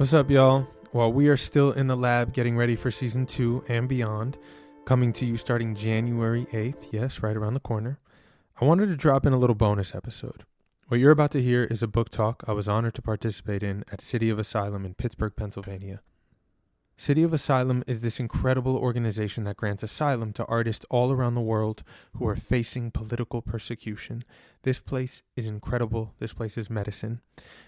What's up, y'all? While we are still in the lab getting ready for season 2 and beyond, coming to you starting January 8th, yes, right around the corner, I wanted to drop in a little bonus episode. What you're about to hear is a book talk I was honored to participate in at City of Asylum in Pittsburg, Pennsylvania. City of Asylum is this incredible organization that grants asylum to artists all around the world who are facing political persecution. This place is incredible. This place is medicine.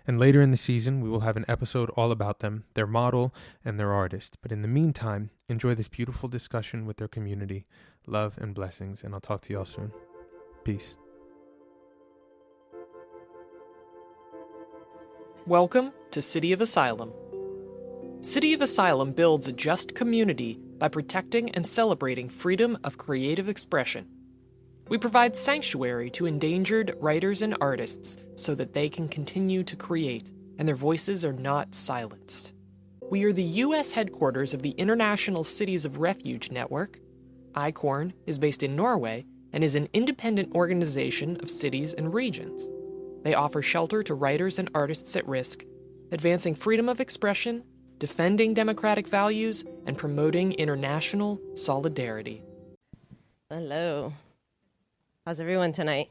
And later in the season, we will have an episode all about them, their model, and their artist. But in the meantime, enjoy this beautiful discussion with their community. Love and blessings, and I'll talk to y'all soon. Peace. Welcome to City of Asylum. City of Asylum builds a just community by protecting and celebrating freedom of creative expression. We provide sanctuary to endangered writers and artists so that they can continue to create and their voices are not silenced. We are the U.S. headquarters of the International Cities of Refuge Network. ICORN is based in Norway and is an independent organization of cities and regions. They offer shelter to writers and artists at risk, advancing freedom of expression, defending democratic values, and promoting international solidarity. Hello. How's everyone tonight?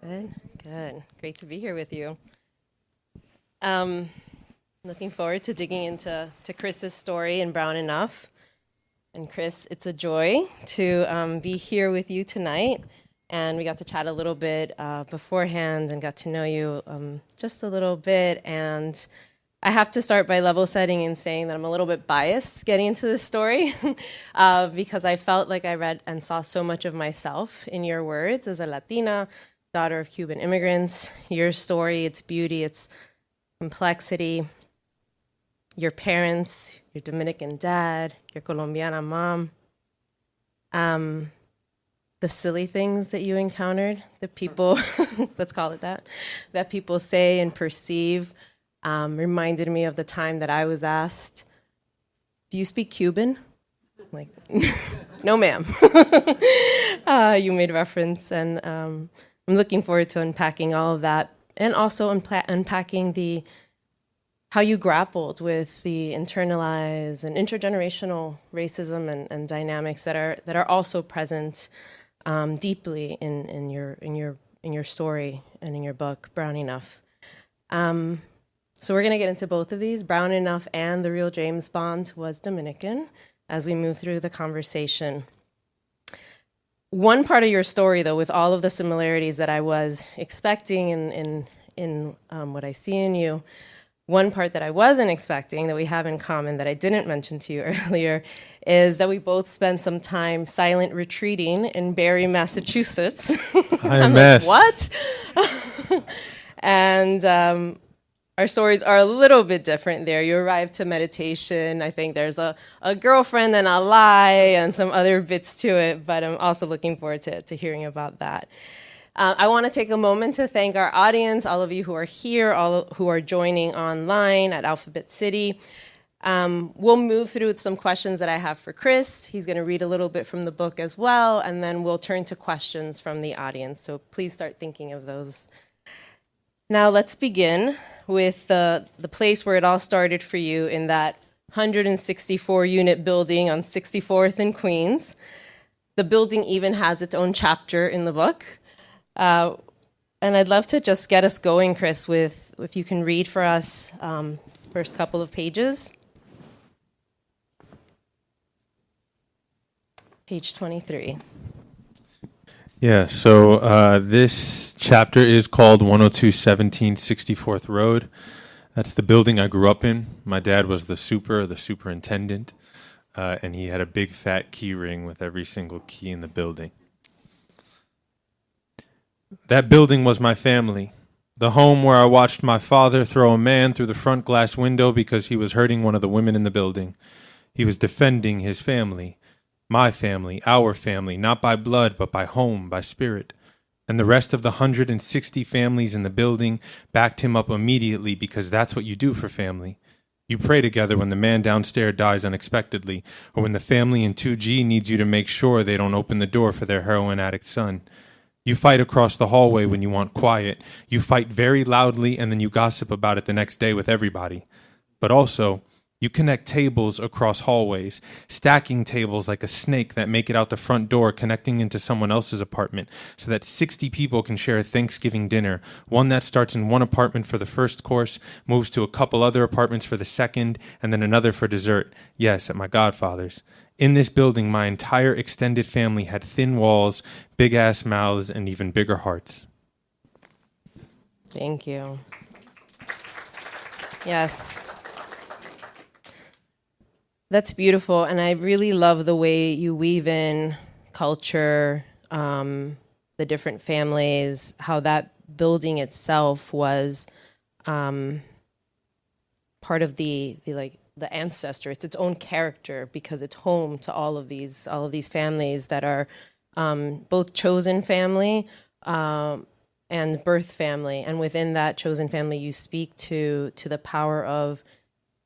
Good? Good. Great to be here with you. Looking forward to digging into Chris's story in Brown Enough. And Chris, it's a joy to be here with you tonight. And we got to chat a little bit beforehand and got to know you just a little bit. And I have to start by level setting and saying that I'm a little bit biased getting into this story because I felt like I read and saw so much of myself in your words as a Latina, daughter of Cuban immigrants. Your story, its beauty, its complexity, your parents, your Dominican dad, your Colombiana mom, the silly things that you encountered, the people, let's call it that people say and perceive, reminded me of the time that I was asked, "Do you speak Cuban?" I'm like, "No, ma'am." You made reference, and I'm looking forward to unpacking all of that, and also unpacking how you grappled with the internalized and intergenerational racism and dynamics that are also present deeply in your story and in your book, Brown Enough. So we're going to get into both of these. Brown Enough and The Real James Bond was Dominican as we move through the conversation. One part of your story, though, with all of the similarities that I was expecting in what I see in you, one part that I wasn't expecting that we have in common that I didn't mention to you earlier is that we both spent some time silent retreating in Barre, Massachusetts. I'm like, what? And our stories are a little bit different there. You arrived to meditation. I think there's a girlfriend and a lie and some other bits to it, but I'm also looking forward to hearing about that. I want to take a moment to thank our audience, all of you who are here, all who are joining online at Alphabet City. We'll move through some questions that I have for Chris. He's going to read a little bit from the book as well, and then we'll turn to questions from the audience. So please start thinking of those. Now let's begin with the place where it all started for you in that 164-unit building on 64th and Queens. The building even has its own chapter in the book. And I'd love to just get us going, Chris, with if you can read for us first couple of pages. Page 23. Yeah, so this chapter is called 10217 64th Road. That's the building I grew up in. My dad was the superintendent, and he had a big fat key ring with every single key in the building. That building was my family, the home where I watched my father throw a man through the front glass window because he was hurting one of the women in the building. He was defending his family. My family, our family, not by blood, but by home, by spirit. And the rest of the 160 families in the building backed him up immediately because that's what you do for family. You pray together when the man downstairs dies unexpectedly, or when the family in 2G needs you to make sure they don't open the door for their heroin addict son. You fight across the hallway when you want quiet. You fight very loudly, and then you gossip about it the next day with everybody. but also you connect tables across hallways, stacking tables like a snake that make it out the front door, connecting into someone else's apartment so that 60 people can share a Thanksgiving dinner. One that starts in one apartment for the first course, moves to a couple other apartments for the second, and then another for dessert. Yes, at my godfather's. In this building, my entire extended family had thin walls, big-ass mouths, and even bigger hearts. Thank you. Yes. That's beautiful, and I really love the way you weave in culture, the different families, how that building itself was part of the ancestor. It's its own character because it's home to all of these families that are both chosen family and birth family, and within that chosen family, you speak to the power of,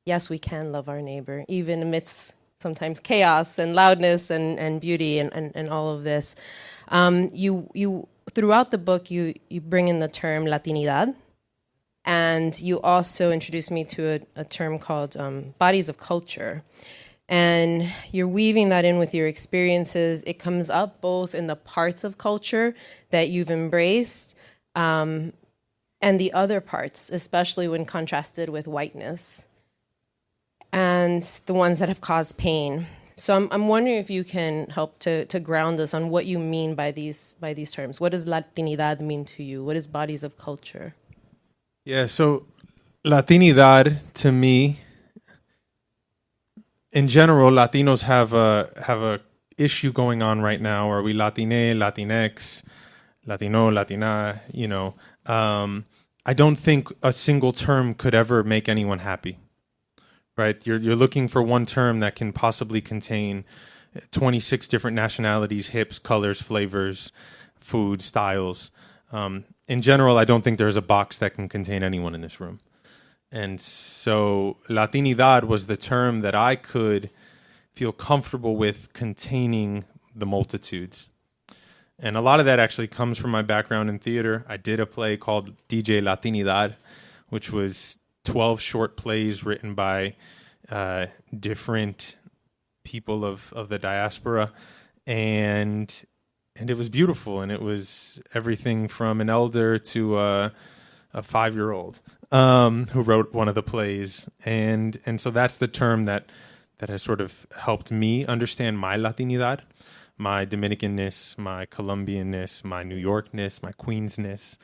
yes, we can love our neighbor, even amidst sometimes chaos and loudness and beauty and all of this. You throughout the book, you bring in the term Latinidad, and you also introduced me to a term called bodies of culture. And you're weaving that in with your experiences. It comes up both in the parts of culture that you've embraced and the other parts, especially when contrasted with whiteness, and the ones that have caused pain. So I'm wondering if you can help to ground us on what you mean by these terms. What does Latinidad mean to you? What is bodies of culture? Yeah, so Latinidad to me, in general, Latinos have a issue going on right now. Are we Latine, Latinx, Latino, Latina? I don't think a single term could ever make anyone happy. Right, you're looking for one term that can possibly contain 26 different nationalities, hips, colors, flavors, food, styles. In general, I don't think there's a box that can contain anyone in this room. And so Latinidad was the term that I could feel comfortable with containing the multitudes. And a lot of that actually comes from my background in theater. I did a play called DJ Latinidad, which was 12 short plays written by different people of the diaspora, and it was beautiful, and it was everything from an elder to a 5-year-old who wrote one of the plays, and so that's the term that has sort of helped me understand my Latinidad, my Dominicanness, my Colombianness, my New Yorkness, my Queensness.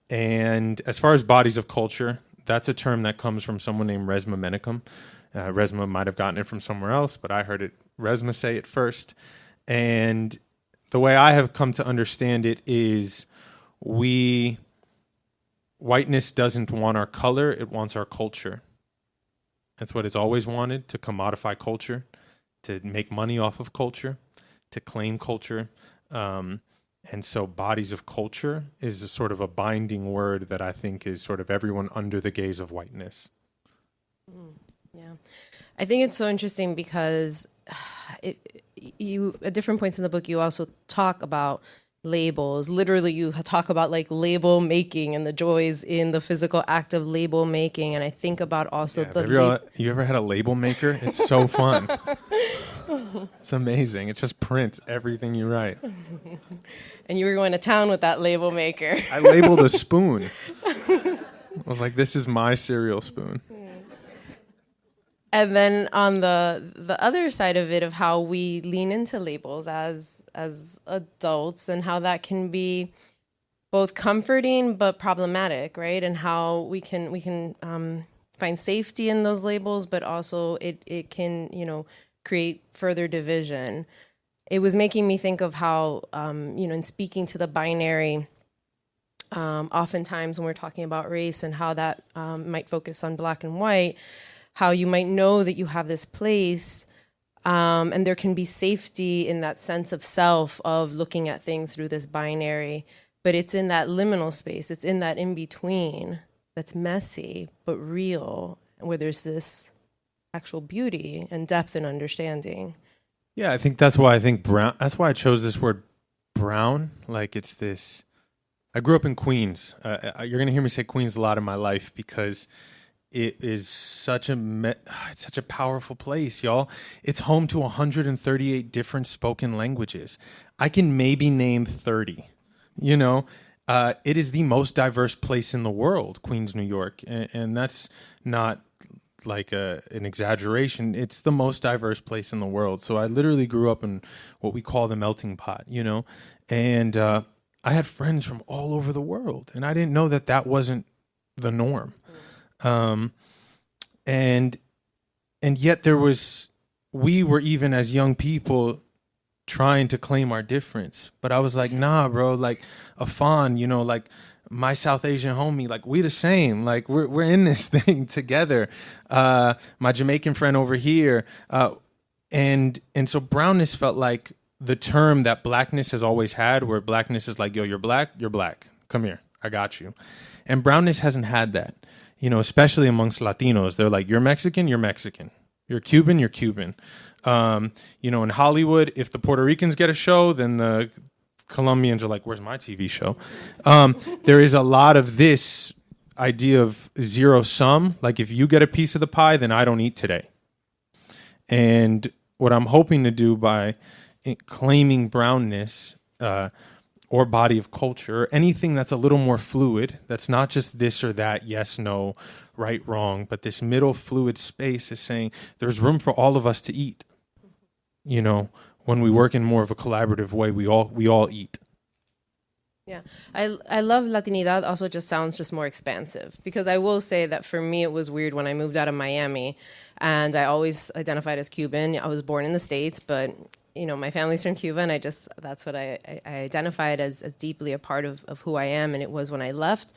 And as far as bodies of culture, that's a term that comes from someone named Resma Menakem. Resma might have gotten it from somewhere else, but I heard Resma say it first. And the way I have come to understand it is whiteness doesn't want our color, it wants our culture. That's what it's always wanted, to commodify culture, to make money off of culture, to claim culture. And so bodies of culture is a sort of a binding word that I think is sort of everyone under the gaze of whiteness. Yeah. I think it's so interesting because you at different points in the book, you also talk about labels. Literally, you talk about like label making and the joys in the physical act of label making. And I think about also you ever had a label maker? It's so fun. It's amazing. It just prints everything you write. And you were going to town with that label maker. I labeled a spoon. I was like, this is my cereal spoon. And then on the other side of it, of how we lean into labels as adults, and how that can be both comforting but problematic, right? And how we can find safety in those labels, but also it can create further division. It was making me think of how in speaking to the binary. Oftentimes when we're talking about race and how that might focus on black and white, how you might know that you have this place and there can be safety in that sense of self of looking at things through this binary, but it's in that liminal space, it's in that in-between that's messy but real, where there's this actual beauty and depth and understanding. Yeah, I think that's why that's why I chose this word brown. Like it's this, I grew up in Queens. You're going to hear me say Queens a lot in my life because it is it's such a powerful place, y'all. It's home to 138 different spoken languages. I can maybe name 30. You know, it is the most diverse place in the world, Queens, New York, and that's not like an exaggeration. It's the most diverse place in the world. So I literally grew up in what we call the melting pot, you know, and I had friends from all over the world, and I didn't know that wasn't the norm. And yet we were, even as young people, trying to claim our difference. But I was like, nah, bro, like Afan, you know, like my South Asian homie, like we the same, like we're in this thing together. My Jamaican friend over here. And so brownness felt like the term that blackness has always had, where blackness is like, yo, you're black, come here, I got you. And brownness hasn't had that, you know, especially amongst Latinos. They're like, you're Mexican, you're Cuban, you're Cuban. You know, in Hollywood, if the Puerto Ricans get a show, then the Colombians are like, where's my TV show? There is a lot of this idea of zero sum. Like, if you get a piece of the pie, then I don't eat today. And what I'm hoping to do by claiming brownness, or body of culture, or anything that's a little more fluid, that's not just this or that, yes, no, right, wrong, but this middle fluid space is saying there's room for all of us to eat. You know, when we work in more of a collaborative way, we all eat. Yeah, I love Latinidad also just sounds just more expansive, because I will say that for me it was weird when I moved out of Miami, and I always identified as Cuban. I was born in the States, but you know, my family's from Cuba, and that's what I identified as deeply a part of who I am. And it was when I left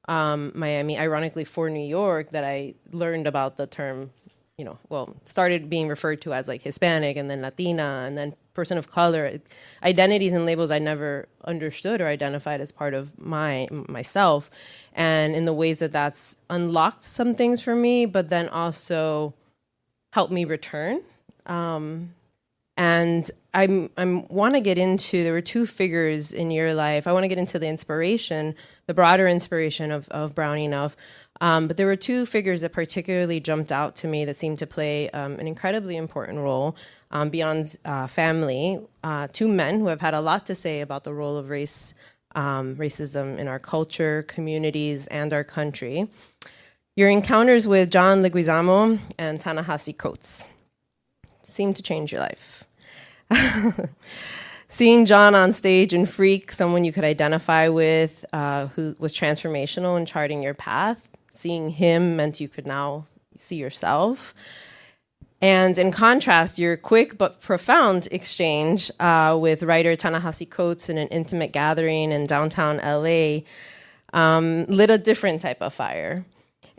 Miami, ironically for New York, that I learned about the term, you know, well, started being referred to as like Hispanic, and then Latina, and then person of color, identities and labels I never understood or identified as part of myself. And in the ways that that's unlocked some things for me, but then also helped me return. And I want to get into, there were two figures in your life. I want to get into the inspiration, the broader inspiration of Brownie Enough. But there were two figures that particularly jumped out to me that seemed to play an incredibly important role beyond family. Two men who have had a lot to say about the role of racism in our culture, communities, and our country. Your encounters with John Leguizamo and Ta-Nehisi Coates seemed to change your life. Seeing John on stage in Freak, someone you could identify with, who was transformational in charting your path, seeing him meant you could now see yourself. And in contrast, your quick but profound exchange with writer Ta-Nehisi Coates in an intimate gathering in downtown LA lit a different type of fire.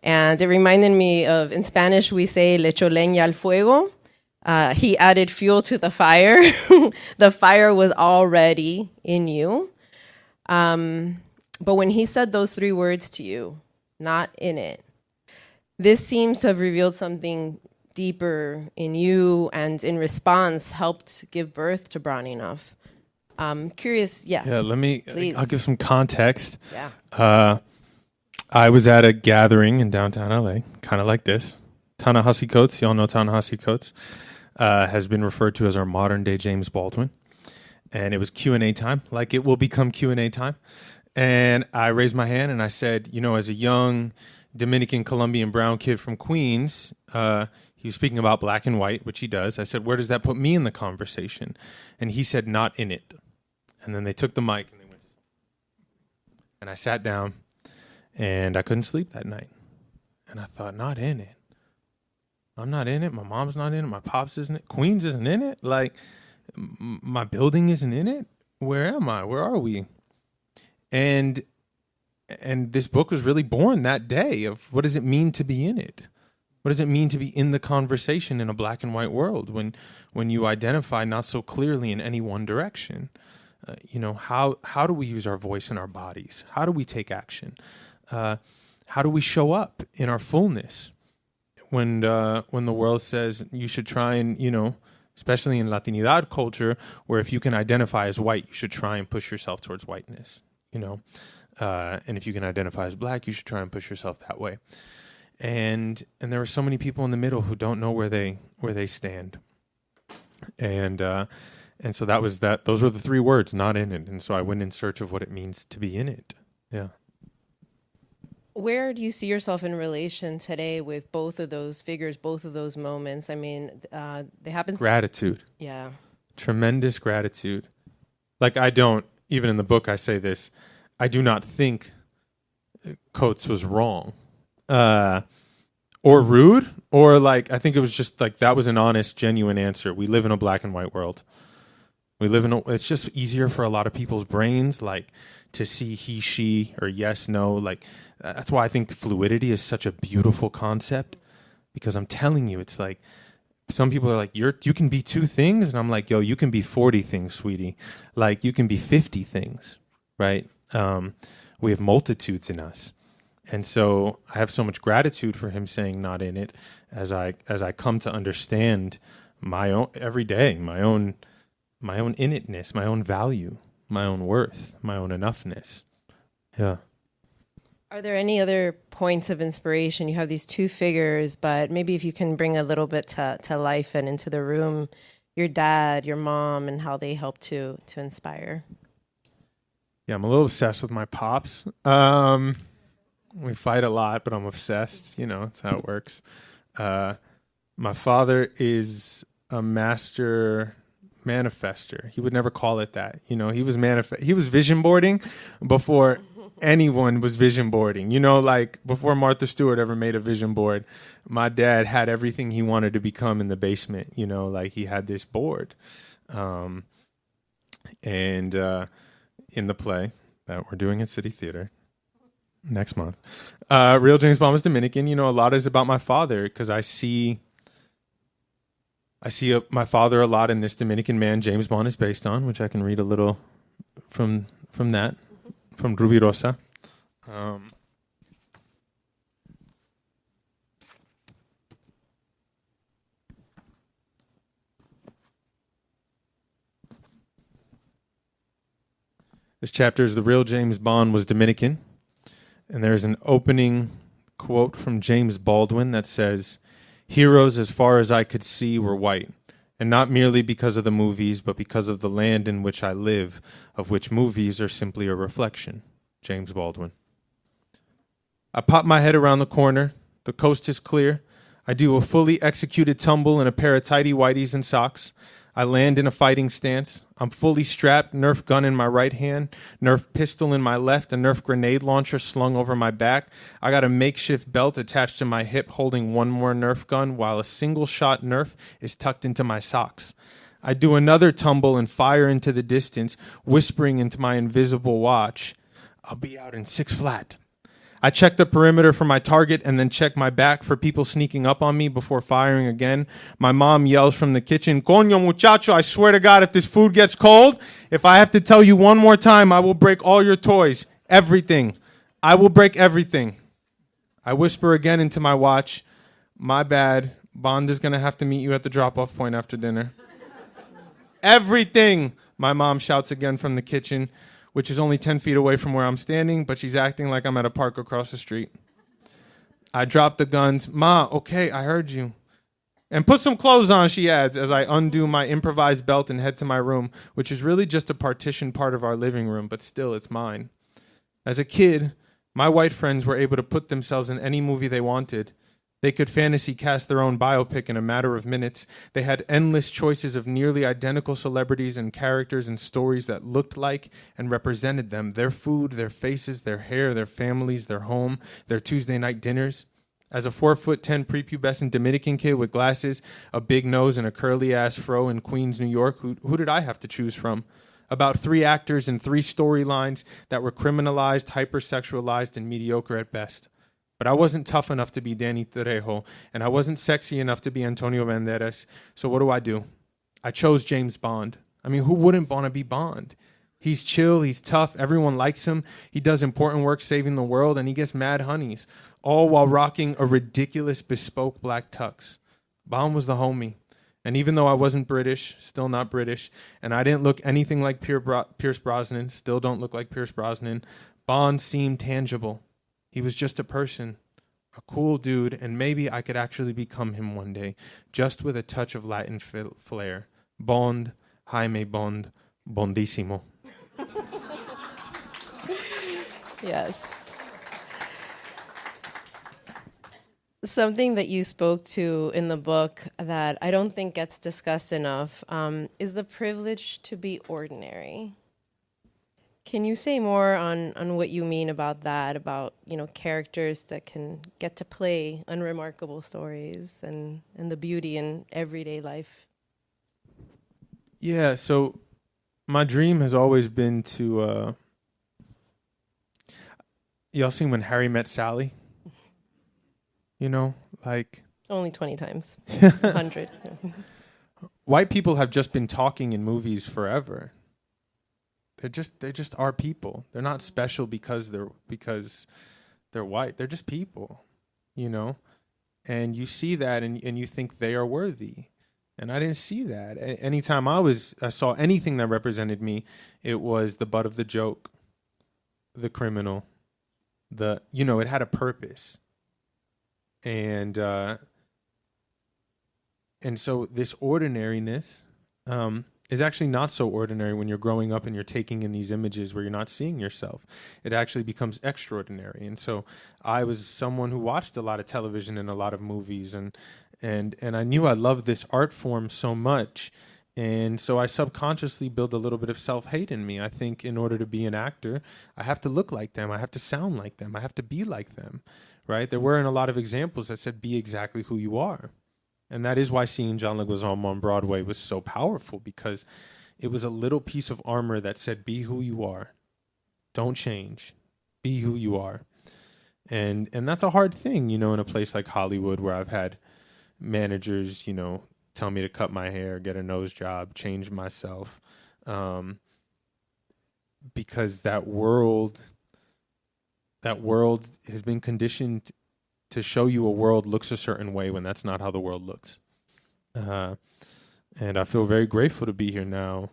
And it reminded me of, in Spanish, we say, le echó leña al fuego. He added fuel to the fire. The fire was already in you. But when he said those three words to you, not in it, this seems to have revealed something deeper in you, and in response helped give birth to Brownie Enough. Curious, yes. Yeah, please. I'll give some context. Yeah. I was at a gathering in downtown LA, kind of like this. Ta-Nehisi Coates, y'all know Ta-Nehisi Coates, has been referred to as our modern day James Baldwin. And it was Q&A time, like it will become Q&A time. And I raised my hand and I said, you know, as a young Dominican Colombian brown kid from Queens, he was speaking about black and white, which he does. I said, where does that put me in the conversation? And he said, not in it. And then they took the mic and they went, and I sat down and I couldn't sleep that night. And I thought, not in it. I'm not in it. My mom's not in it. My pops isn't it. Queens isn't in it. Like, my building isn't in it. Where am I? Where are we? And this book was really born that day of what does it mean to be in it? What does it mean to be in the conversation in a black and white world when you identify not so clearly in any one direction? You know, how do we use our voice and our bodies? How do we take action? How do we show up in our fullness? When the world says you should try and, you know, especially in Latinidad culture, where if you can identify as white, you should try and push yourself towards whiteness, you know. And if you can identify as black, you should try and push yourself that way. And there are so many people in the middle who don't know where they stand. And so that was that. Those were the three words, not in it. And so I went in search of what it means to be in it. Yeah. Where do you see yourself in relation today with both of those figures, both of those moments? I mean, they happen. Gratitude. Yeah. Tremendous gratitude. Like even in the book I say this, I do not think Coates was wrong. Or rude, or like, I think it was just like, that was an honest, genuine answer. We live in a black and white world. It's just easier for a lot of people's brains, like, to see he, she, or yes, no. Like, that's why I think fluidity is such a beautiful concept, because I'm telling you, it's like, some people are like, you can be two things. And I'm like, yo, you can be 40 things, sweetie. Like, you can be 50 things, right? We have multitudes in us. And so I have so much gratitude for him saying not in it, as I come to understand my own every day, my own in itness, my own value, my own worth, my own enoughness. Yeah. Are there any other points of inspiration? You have these two figures, but maybe if you can bring a little bit to life and into the room, your dad, your mom, and how they help to inspire. Yeah, I'm a little obsessed with my pops. We fight a lot, but I'm obsessed. That's how it works. My father is a master manifester. He would never call it that. He was he was vision boarding before anyone was vision boarding. Like before Martha Stewart ever made a vision board, my dad had everything he wanted to become in the basement. Like he had this board. And in the play that we're doing at City Theater next month, Real James Bond was Dominican. A lot is about my father, because I see my father a lot in this Dominican man James Bond is based on, which I can read a little from that, from Rubirosa. This chapter is The Real James Bond was Dominican. And there's an opening quote from James Baldwin that says, "Heroes, as far as I could see, were white, and not merely because of the movies, but because of the land in which I live, of which movies are simply a reflection." James Baldwin. I pop my head around the corner. The coast is clear. I do a fully executed tumble in a pair of tighty whities and socks. I land in a fighting stance. I'm fully strapped, Nerf gun in my right hand, Nerf pistol in my left, a Nerf grenade launcher slung over my back. I got a makeshift belt attached to my hip holding one more Nerf gun, while a single shot Nerf is tucked into my socks. I do another tumble and fire into the distance, whispering into my invisible watch, "I'll be out in 6 flat." I check the perimeter for my target and then check my back for people sneaking up on me before firing again. My mom yells from the kitchen, "Coño muchacho, I swear to God, if this food gets cold, if I have to tell you one more time, I will break all your toys. Everything. I will break everything." I whisper again into my watch, "My bad. Bond is going to have to meet you at the drop-off point after dinner." "Everything," my mom shouts again from the kitchen, which is only 10 feet away from where I'm standing, but she's acting like I'm at a park across the street. I drop the guns. "Ma, okay, I heard you." "And put some clothes on," she adds, as I undo my improvised belt and head to my room, which is really just a partitioned part of our living room, but still it's mine. As a kid, my white friends were able to put themselves in any movie they wanted. They could fantasy cast their own biopic in a matter of minutes. They had endless choices of nearly identical celebrities and characters and stories that looked like and represented them, their food, their faces, their hair, their families, their home, their Tuesday night dinners. As a 4'10" prepubescent Dominican kid with glasses, a big nose, and a curly-ass fro in Queens, New York, who did I have to choose from? About 3 actors and 3 storylines that were criminalized, hypersexualized, and mediocre at best. But I wasn't tough enough to be Danny Trejo, and I wasn't sexy enough to be Antonio Banderas. So what do? I chose James Bond. I mean, who wouldn't want to be Bond? He's chill, he's tough, everyone likes him, he does important work saving the world, and he gets mad honeys, all while rocking a ridiculous bespoke black tux. Bond was the homie. And even though I wasn't British, still not British, and I didn't look anything like Pierce Brosnan, still don't look like Pierce Brosnan, Bond seemed tangible. He was just a person, a cool dude, and maybe I could actually become him one day, just with a touch of Latin flair. Bond, Jaime Bond, bondissimo. Yes. Something that you spoke to in the book that I don't think gets discussed enough is the privilege to be ordinary. Can you say more on what you mean about that, about, characters that can get to play unremarkable stories and the beauty in everyday life? Yeah, so my dream has always been to... y'all seen When Harry Met Sally? Only 20 times. 100. White people have just been talking in movies forever. They just are people. They're not special because they're white. They're just people, And you see that and you think they are worthy. And I didn't see that. Anytime I saw anything that represented me, it was the butt of the joke, the criminal, it had a purpose. And so this ordinariness is actually not so ordinary when you're growing up and you're taking in these images where you're not seeing yourself. It actually becomes extraordinary. And so I was someone who watched a lot of television and a lot of movies, and I knew I loved this art form so much. And so I subconsciously built a little bit of self-hate in me. I think in order to be an actor, I have to look like them. I have to sound like them. I have to be like them, right? There weren't a lot of examples that said, be exactly who you are. And that is why seeing John Leguizamo on Broadway was so powerful, because it was a little piece of armor that said, be who you are. Don't change. Be who you are. And that's a hard thing, in a place like Hollywood, where I've had managers, tell me to cut my hair, get a nose job, change myself. Because that world has been conditioned to show you a world looks a certain way when that's not how the world looks. And I feel very grateful to be here now,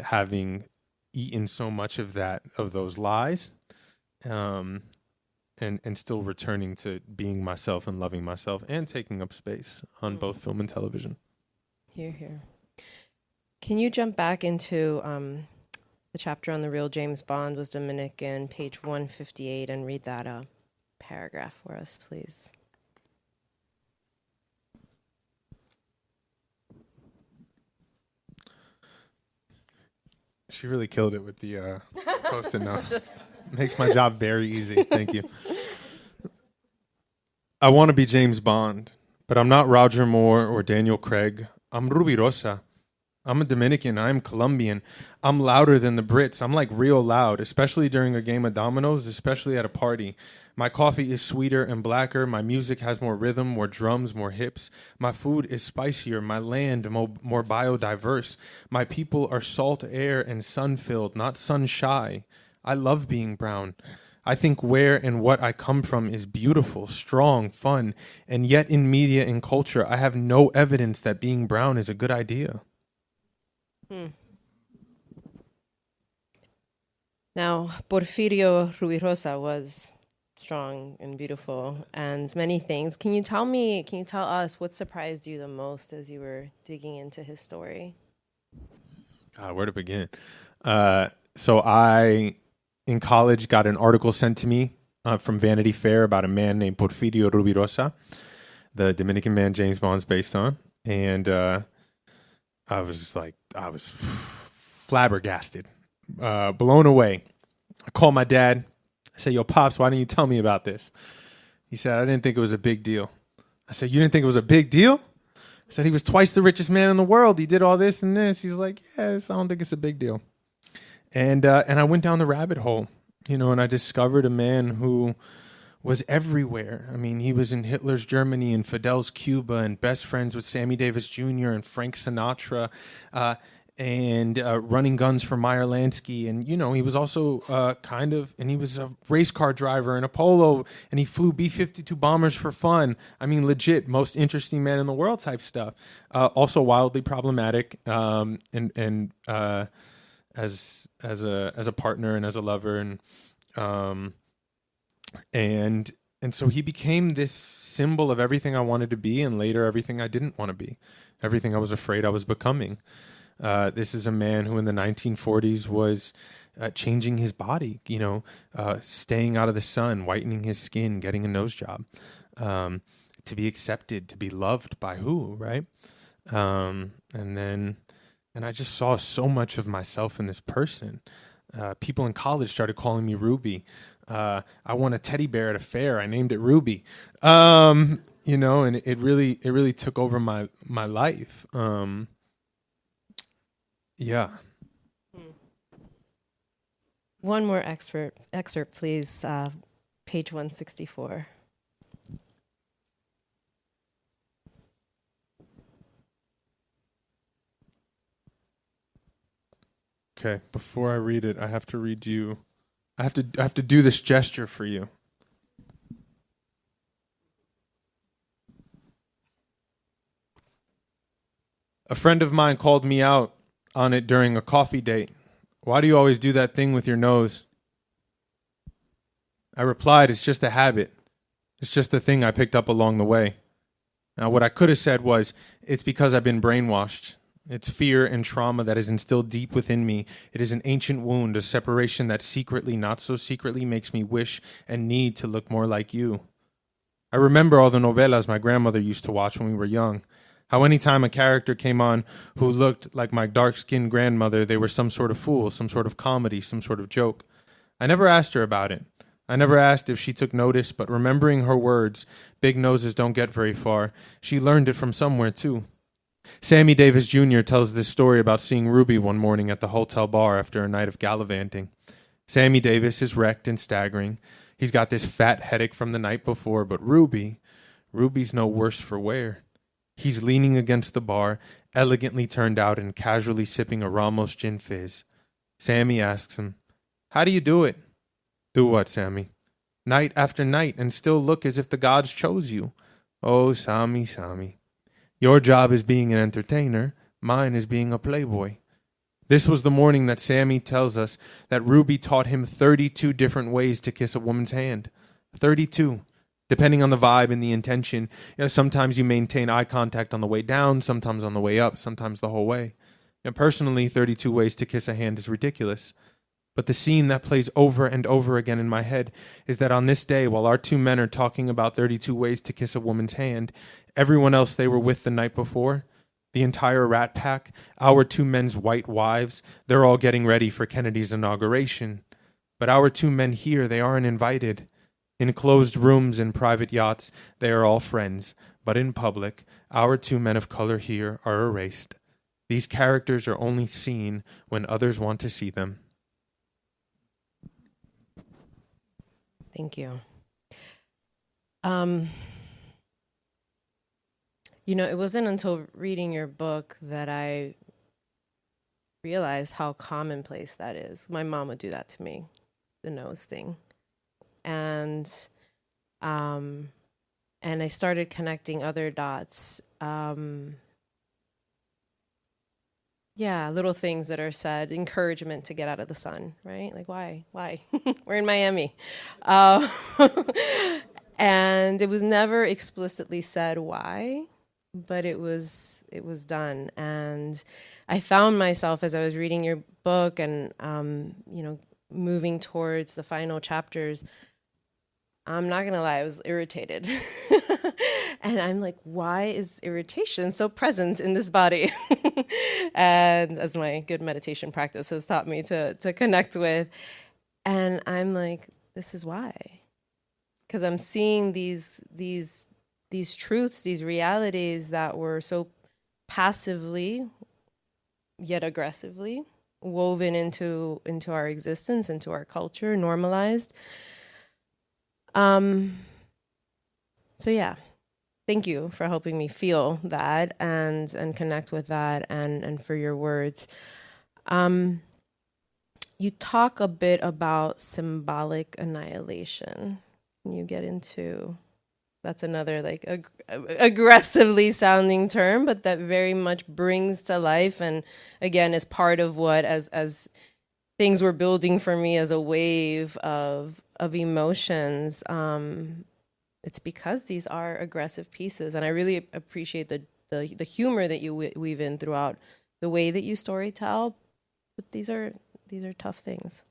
having eaten so much of those lies, and still returning to being myself and loving myself and taking up space on both film and television. Hear, hear. Can you jump back into the chapter on the real James Bond was Dominican, page 158, and read that paragraph for us, please? She really killed it with the post-it notes. Makes my job very easy. Thank you. I want to be James Bond, but I'm not Roger Moore or Daniel Craig. I'm Rubirosa. I'm a Dominican. I'm Colombian. I'm louder than the Brits. I'm like real loud, especially during a game of dominoes, especially at a party. My coffee is sweeter and blacker. My music has more rhythm, more drums, more hips. My food is spicier. My land more biodiverse. My people are salt air and sun-filled, not sun-shy. I love being brown. I think where and what I come from is beautiful, strong, fun, and yet in media and culture, I have no evidence that being brown is a good idea. Now, Porfirio Rubirosa was strong and beautiful and many things. Can you tell us what surprised you the most as you were digging into his story? Where to begin? So I, in college, got an article sent to me from Vanity Fair about a man named Porfirio Rubirosa, the Dominican man James Bond's based on. And I was flabbergasted, blown away. I called my dad. I said, yo, Pops, why didn't you tell me about this? He said, I didn't think it was a big deal. I said, you didn't think it was a big deal? I said, he was twice the richest man in the world. He did all this and this. He's like, yes, I don't think it's a big deal. And I went down the rabbit hole, and I discovered a man who was everywhere. I mean, he was in Hitler's Germany and Fidel's Cuba and best friends with Sammy Davis Jr. and Frank Sinatra, and running guns for Meyer Lansky. And, he was also and he was a race car driver in a Polo, and he flew B-52 bombers for fun. I mean, legit, most interesting man in the world type stuff. Also wildly problematic, and as a partner and as a lover. And And so he became this symbol of everything I wanted to be, and later everything I didn't want to be, everything I was afraid I was becoming. This is a man who in the 1940s was changing his body, staying out of the sun, whitening his skin, getting a nose job, to be accepted, to be loved by who, right? And I just saw so much of myself in this person. People in college started calling me Ruby. I won a teddy bear at a fair. I named it Ruby. And it really took over my life. Yeah. One more excerpt, please. Page 164. Okay, before I read it, I have to read you. I have to do this gesture for you. A friend of mine called me out on it during a coffee date. Why do you always do that thing with your nose? I replied, it's just a habit. It's just a thing I picked up along the way. Now, what I could have said was, it's because I've been brainwashed. It's fear and trauma that is instilled deep within me. It is an ancient wound, a separation that secretly, not so secretly, makes me wish and need to look more like you. I remember all the novelas my grandmother used to watch when we were young. How any time a character came on who looked like my dark-skinned grandmother, they were some sort of fool, some sort of comedy, some sort of joke. I never asked her about it. I never asked if she took notice, but remembering her words, big noses don't get very far, she learned it from somewhere too. Sammy Davis Jr. tells this story about seeing Ruby one morning at the hotel bar after a night of gallivanting. Sammy Davis is wrecked and staggering. He's got this fat headache from the night before, but Ruby's no worse for wear. He's leaning against the bar, elegantly turned out and casually sipping a Ramos gin fizz. Sammy asks him, "How do you do it?" "Do what, Sammy?" "Night after night and still look as if the gods chose you." "Oh, Sammy. Your job is being an entertainer. Mine is being a playboy." This was the morning that Sammy tells us that Ruby taught him 32 different ways to kiss a woman's hand. 32. Depending on the vibe and the intention. Sometimes you maintain eye contact on the way down, sometimes on the way up, sometimes the whole way. And personally, 32 ways to kiss a hand is ridiculous. But the scene that plays over and over again in my head is that on this day, while our two men are talking about 32 ways to kiss a woman's hand, everyone else they were with the night before, the entire Rat Pack, our two men's white wives, they're all getting ready for Kennedy's inauguration. But our two men here, they aren't invited. In closed rooms and private yachts, they are all friends. But in public, our two men of color here are erased. These characters are only seen when others want to see them. Thank you. It wasn't until reading your book that I realized how commonplace that is. My mom would do that to me, the nose thing. And I started connecting other dots. Little things that are said, encouragement to get out of the sun, right? Like, why? We're in Miami. And it was never explicitly said why, but it was done. And I found myself as I was reading your book and, moving towards the final chapters, I'm not going to lie, I was irritated. And I'm like, why is irritation so present in this body? And as my good meditation practice has taught me to connect with. And I'm like, this is why. Because I'm seeing these truths, these realities that were so passively, yet aggressively woven into our existence, into our culture, normalized. So yeah, thank you for helping me feel that and connect with that and for your words. You talk a bit about symbolic annihilation. Can you get into, that's another aggressively sounding term, but that very much brings to life and again is part of what as things were building for me as a wave of emotions. it's because these are aggressive pieces. And I really appreciate the humor that you weave in throughout the way that you story tell. But these are tough things.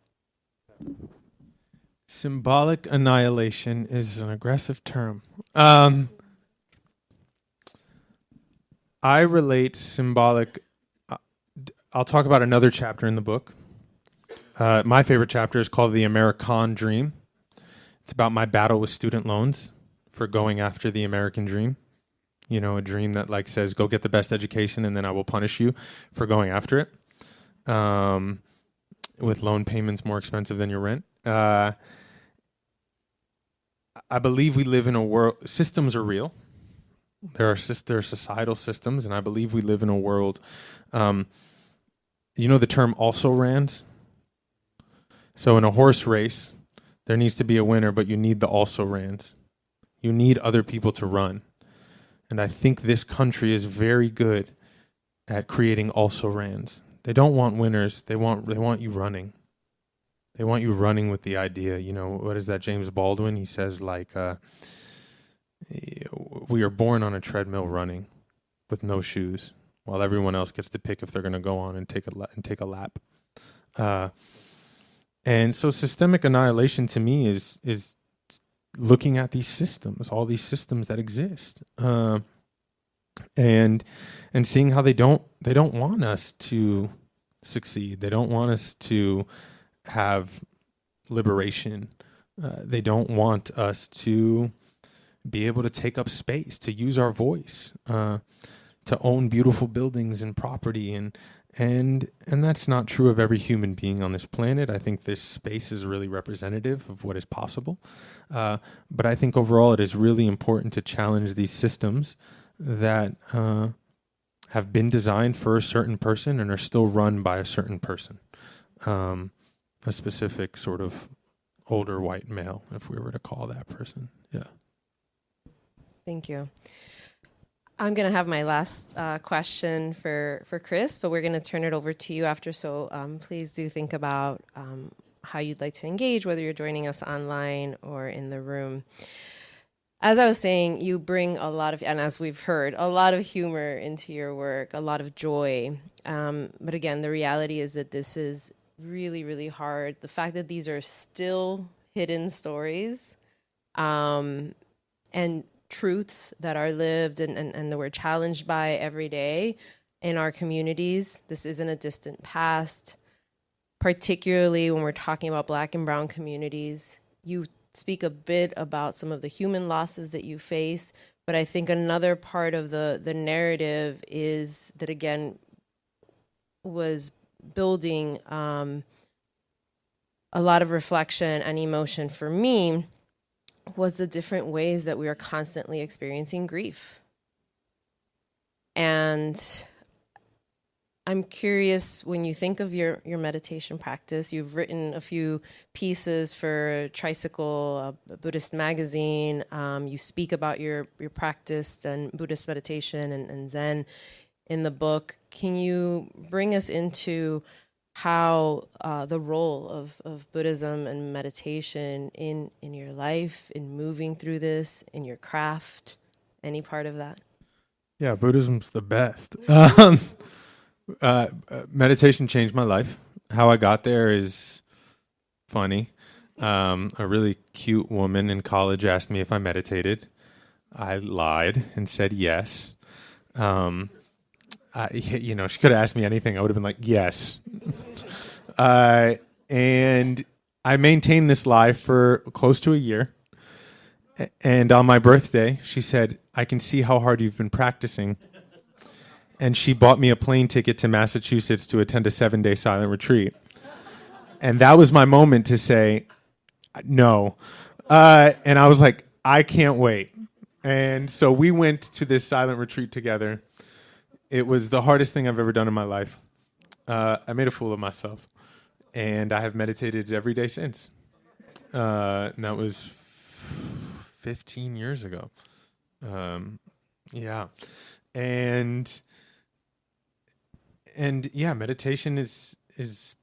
Symbolic annihilation is an aggressive term. I relate symbolic. I'll talk about another chapter in the book. My favorite chapter is called The American Dream. It's about my battle with student loans for going after the American dream. You know, a dream that like says, go get the best education and then I will punish you for going after it. With loan payments more expensive than your rent. I believe we live in a world, systems are real. There are societal systems, and I believe we live in a world, you know the term also-rans? So in a horse race, there needs to be a winner, but you need the also-rans. You need other people to run. And I think this country is very good at creating also-rans. They don't want winners. They want you running. They want you running with the idea. You know, what is that, James Baldwin? He says, like, we are born on a treadmill running with no shoes, while everyone else gets to pick if they're going to go on and take a lap. And so systemic annihilation to me is looking at these systems, all these systems that exist, and seeing how they don't want us to succeed. They don't want us to have liberation. They don't want us to be able to take up space, to use our voice, to own beautiful buildings and property, and that's not true of every human being on this planet. I think this space is really representative of what is possible. But I think overall it is really important to challenge these systems that have been designed for a certain person and are still run by a certain person, a specific sort of older white male, if we were to call that person. Yeah. Thank you. I'm going to have my last question for Chris, but we're going to turn it over to you after. So please do think about how you'd like to engage, whether you're joining us online or in the room. As I was saying, you bring a lot of, and as we've heard, a lot of humor into your work, a lot of joy. But again, the reality is that this is really, really hard. The fact that these are still hidden stories and truths that are lived and that we're challenged by every day in our communities. This isn't a distant past, particularly when we're talking about Black and Brown communities. You speak a bit about some of the human losses that you face, but I think another part of the narrative is that, again, was building a lot of reflection and emotion for me was the different ways that we are constantly experiencing grief. And I'm curious, when you think of your meditation practice, you've written a few pieces for Tricycle, a Buddhist magazine. You speak about your practice and Buddhist meditation and Zen in the book. Can you bring us into how the role of Buddhism and meditation in your life, in moving through this, in your craft, any part of that? Yeah, Buddhism's the best. Meditation changed my life. How I got there is funny. A really cute woman in college asked me if I meditated. I lied and said yes. She could have asked me anything. I would have been like, yes. And I maintained this lie for close to a year. And on my birthday, she said, I can see how hard you've been practicing. And she bought me a plane ticket to Massachusetts to attend a 7-day silent retreat. And that was my moment to say, no. And I was like, I can't wait. And so we went to this silent retreat together. It was the hardest thing I've ever done in my life. I made a fool of myself. And I have meditated every day since. And that was 15 years ago. Yeah. And yeah, meditation is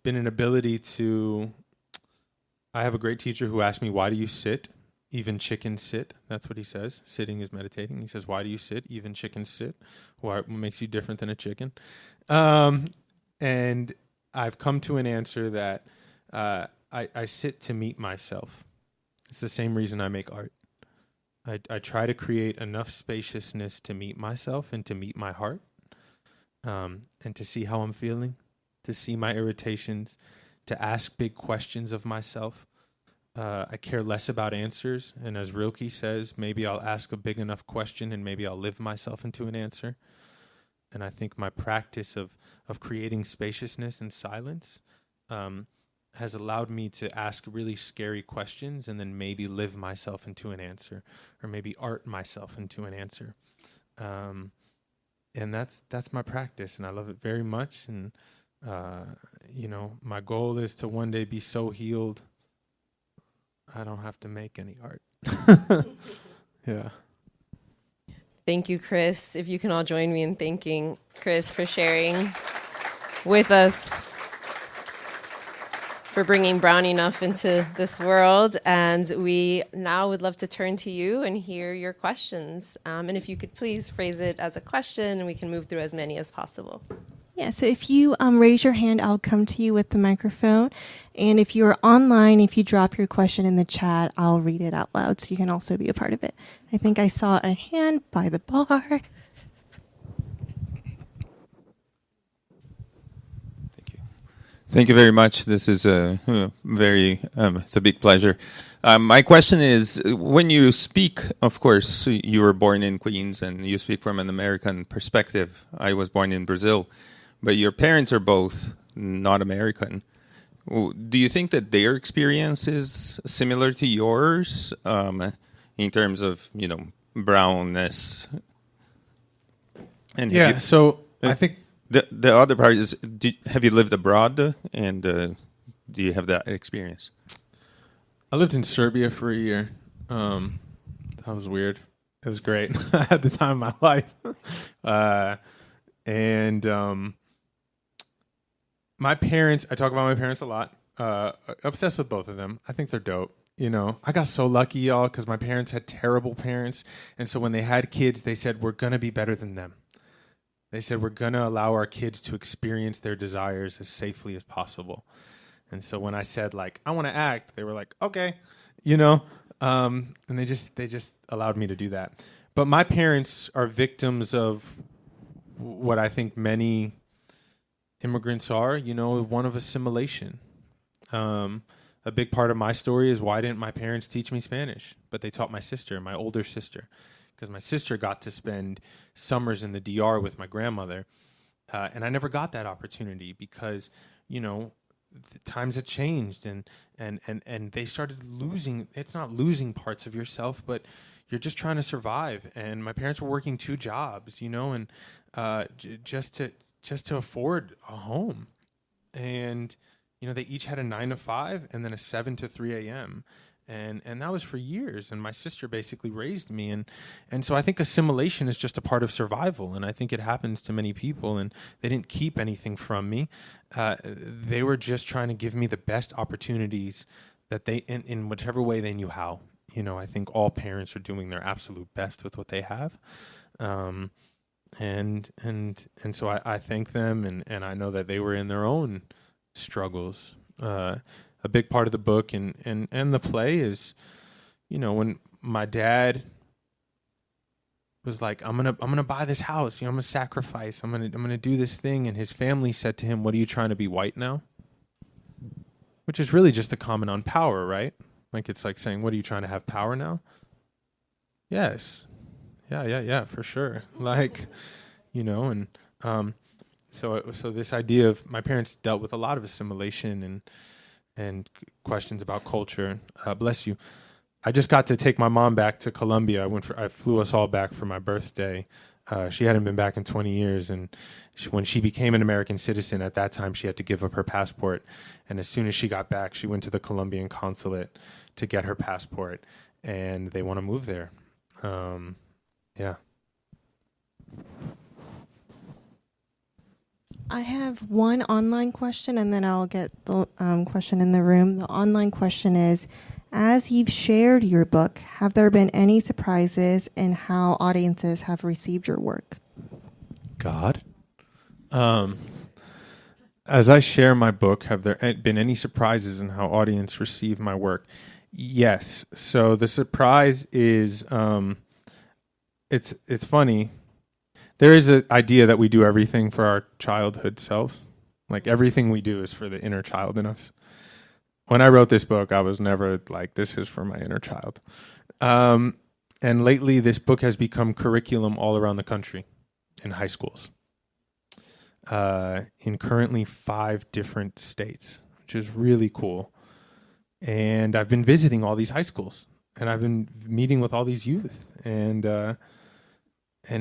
been an ability to. I have a great teacher who asked me, why do you sit Even chickens sit. That's what he says. Sitting is meditating. He says, why do you sit? Even chickens sit. What makes you different than a chicken? And I've come to an answer that I sit to meet myself. It's the same reason I make art. I try to create enough spaciousness to meet myself and to meet my heart, and to see how I'm feeling, to see my irritations, to ask big questions of myself. I care less about answers, and as Rilke says, maybe I'll ask a big enough question and maybe I'll live myself into an answer. And I think my practice of creating spaciousness and silence has allowed me to ask really scary questions and then maybe live myself into an answer, or maybe art myself into an answer. And that's my practice, and I love it very much. And my goal is to one day be so healed I don't have to make any art. Yeah. Thank you, Chris. If you can all join me in thanking Chris for sharing with us, for bringing Brown Enough into this world. And we now would love to turn to you and hear your questions. And if you could please phrase it as a question, and we can move through as many as possible. Yeah, so if you raise your hand, I'll come to you with the microphone. And if you're online, if you drop your question in the chat, I'll read it out loud so you can also be a part of it. I think I saw a hand by the bar. Thank you. Thank you very much. This is it's a big pleasure. My question is, when you speak, of course, you were born in Queens and you speak from an American perspective. I was born in Brazil, but your parents are both not American. Do you think that their experience is similar to yours in terms of, brownness? And yeah, so I think the other part is, have you lived abroad, and do you have that experience? I lived in Serbia for a year. That was weird. It was great. I had the time of my life. My parents, I talk about my parents a lot. Obsessed with both of them. I think they're dope. I got so lucky, y'all, because my parents had terrible parents. And so when they had kids, they said, we're going to be better than them. They said, we're going to allow our kids to experience their desires as safely as possible. And so when I said, I want to act, they were like, okay, and they just allowed me to do that. But my parents are victims of what I think many immigrants are, one of assimilation. A big part of my story is, why didn't my parents teach me Spanish? But they taught my sister, my older sister, because my sister got to spend summers in the DR with my grandmother. And I never got that opportunity because, the times had changed and they started losing. It's not losing parts of yourself, but you're just trying to survive. And my parents were working 2 jobs, and just to afford a home. And, they each had a 9 to 5 and then a 7 to 3 a.m. And that was for years. And my sister basically raised me. And so I think assimilation is just a part of survival. And I think it happens to many people. And they didn't keep anything from me. They were just trying to give me the best opportunities that they, in whichever way they knew how. I think all parents are doing their absolute best with what they have. And so I thank them. And I know that they were in their own struggles. A big part of the book and the play is, when my dad was like, I'm gonna buy this house, I'm gonna sacrifice, I'm gonna do this thing, and his family said to him, what are you trying to be, white now? Which is really just a comment on power, right? It's like saying, what are you trying to have power now? Yes. Yeah, for sure. So this idea of, my parents dealt with a lot of assimilation and questions about culture. Bless you. I just got to take my mom back to Colombia. I flew us all back for my birthday. She hadn't been back in 20 years, and when she became an American citizen, at that time she had to give up her passport. And as soon as she got back, she went to the Colombian consulate to get her passport, and they want to move there. Yeah. I have one online question, and then I'll get the question in the room. The online question is, As you've shared your book, have there been any surprises in how audiences have received your work? God. As I share my book, have there been any surprises in how audience receive my work? Yes. So the surprise is, it's funny. There is an idea that we do everything for our childhood selves. Like everything we do is for the inner child in us. When I wrote this book, I was never like, this is for my inner child. And lately, this book has become curriculum all around the country in high schools. In currently 5 different states, which is really cool. And I've been visiting all these high schools, and I've been meeting with all these youth, and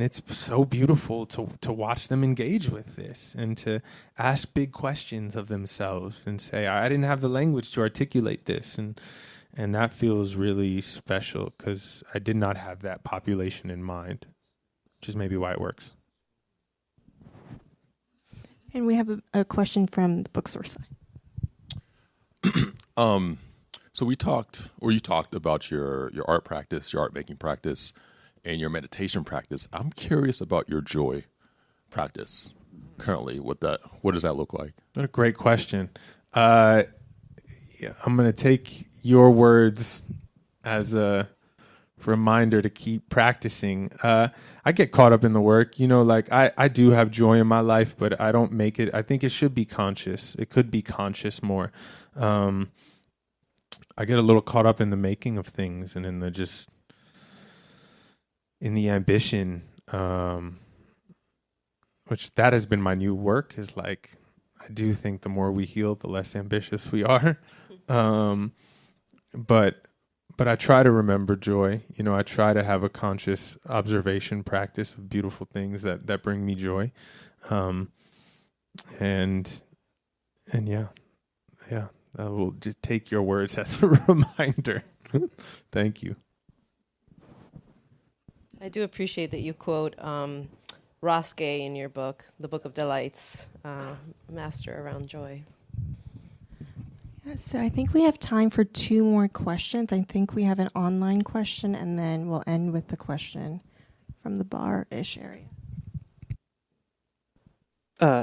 it's so beautiful to watch them engage with this and to ask big questions of themselves and say, I didn't have the language to articulate this, and that feels really special because I did not have that population in mind, which is maybe why it works. And we have a question from the bookstore side. So you talked about your art practice, your art making practice, and your meditation practice. I'm curious about your joy practice currently. What does that look like? What a great question. I'm going to take your words as a reminder to keep practicing. I get caught up in the work, like I do have joy in my life, but I don't make it. I think it should be conscious. It could be conscious more. I get a little caught up in the making of things and in the ambition, which that has been my new work, is like, I do think the more we heal, the less ambitious we are. But I try to remember joy. I try to have a conscious observation practice of beautiful things that bring me joy. And yeah, I will just take your words as a reminder. Thank you. I do appreciate that you quote Ross Gay in your book, The Book of Delights, Master Around Joy. Yeah, so I think we have time for 2 more questions. I think we have an online question, and then we'll end with the question from the bar-ish area.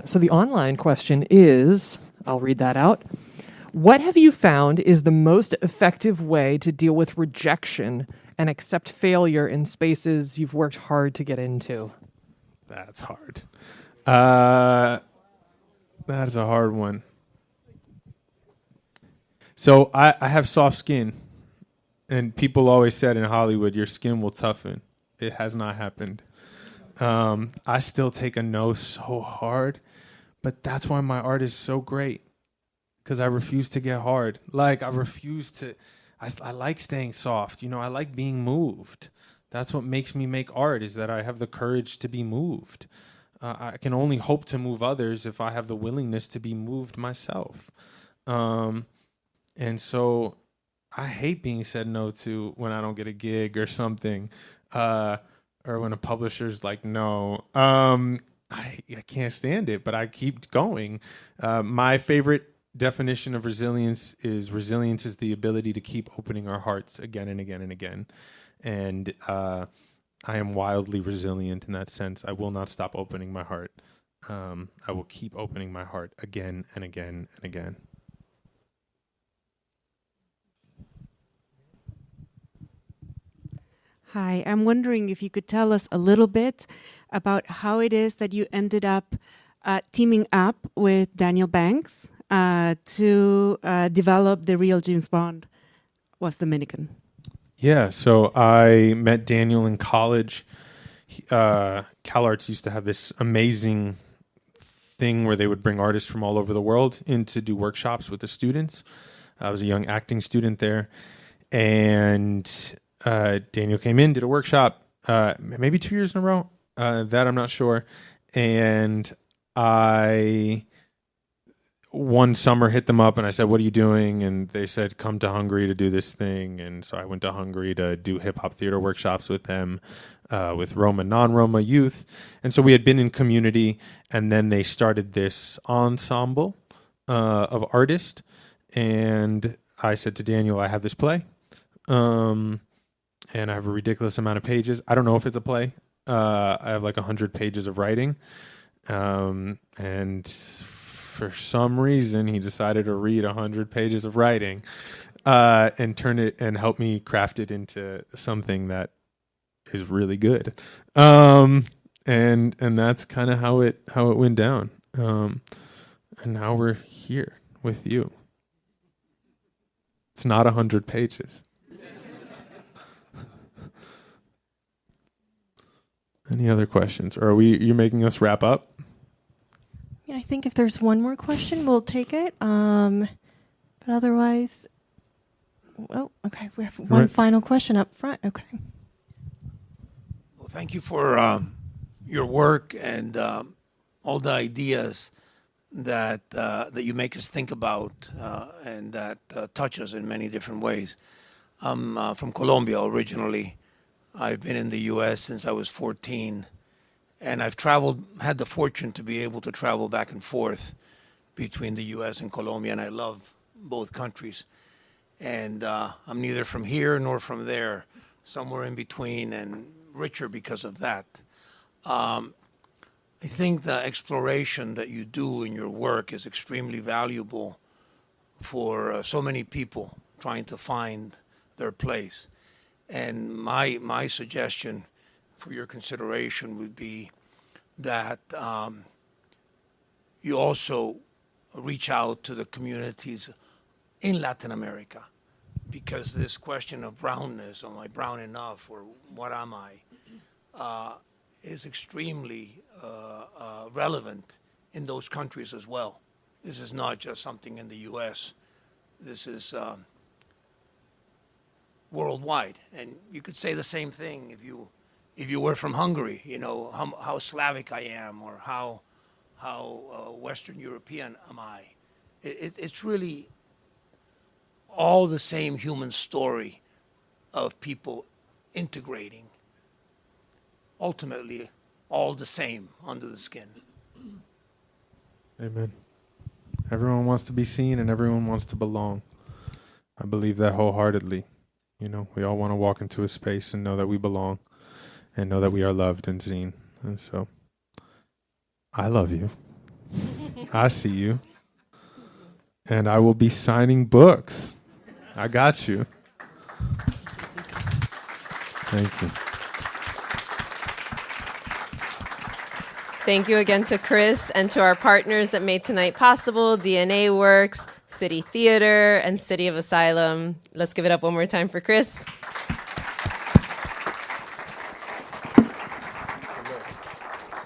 So the online question is, I'll read that out. What have you found is the most effective way to deal with rejection and accept failure in spaces you've worked hard to get into? That's hard. That is a hard one. So I have soft skin, and people always said in Hollywood, your skin will toughen. It has not happened. I still take a no so hard, but that's why my art is so great, because I refuse to get hard. Like, I like staying soft. I like being moved. That's what makes me make art, is that I have the courage to be moved. I can only hope to move others if I have the willingness to be moved myself. And so I hate being said no to when I don't get a gig or something, or when a publisher's like, no. I can't stand it, but I keep going. My favorite definition of resilience is the ability to keep opening our hearts again and again and again. And I am wildly resilient in that sense. I will not stop opening my heart. I will keep opening my heart again and again and again. Hi, I'm wondering if you could tell us a little bit about how it is that you ended up teaming up with Daniel Banks to develop the real James Bond was Dominican. Yeah, so I met Daniel in college. CalArts used to have this amazing thing where they would bring artists from all over the world in to do workshops with the students. I was a young acting student there, and Daniel came in, did a workshop, maybe 2 years in a row. That I'm not sure. And I one summer hit them up and I said, what are you doing? And they said, come to Hungary to do this thing. And so I went to Hungary to do hip hop theater workshops with them, with Roma, non-Roma youth. And so we had been in community, and then they started this ensemble of artists. And I said to Daniel, I have this play. and I have a ridiculous amount of pages. I don't know if it's a play. I have like 100 pages of writing, and for some reason he decided to read 100 pages of writing and turn it and help me craft it into something that is really good. And that's kind of how it went down. And now we're here with you. It's not 100 pages. Any other questions? Or are you making us wrap up? Yeah, I think if there's one more question, we'll take it. But otherwise, oh, okay, we have one final question up front. Okay. Well, thank you for your work and all the ideas that you make us think about and that touch us in many different ways. I'm from Colombia originally. I've been in the U.S. since I was 14, and I've had the fortune to be able to travel back and forth between the U.S. and Colombia, and I love both countries. And I'm neither from here nor from there, somewhere in between, and richer because of that. I think the exploration that you do in your work is extremely valuable for so many people trying to find their place. And my suggestion for your consideration would be that you also reach out to the communities in Latin America, because this question of brownness, am I brown enough, or what am I, is extremely relevant in those countries as well. This is not just something in the U.S. This is worldwide, and you could say the same thing if you were from Hungary. You know how Slavic I am, or how Western European am I. It's really all the same human story of people integrating. Ultimately, all the same under the skin. Amen. Everyone wants to be seen and everyone wants to belong. I believe that wholeheartedly. You know, we all want to walk into a space and know that we belong and know that we are loved and seen. And so, I love you. I see you. And I will be signing books. I got you. Thank you. Thank you again to Chris and to our partners that made tonight possible, DNA Works, City Theater, and City of Asylum. Let's give it up one more time for Chris.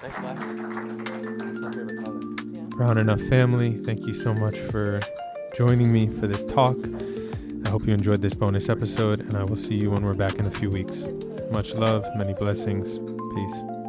Thanks, Mike. That's my favorite color. Brown Enough family, thank you so much for joining me for this talk. I hope you enjoyed this bonus episode, and I will see you when we're back in a few weeks. Much love, many blessings. Peace.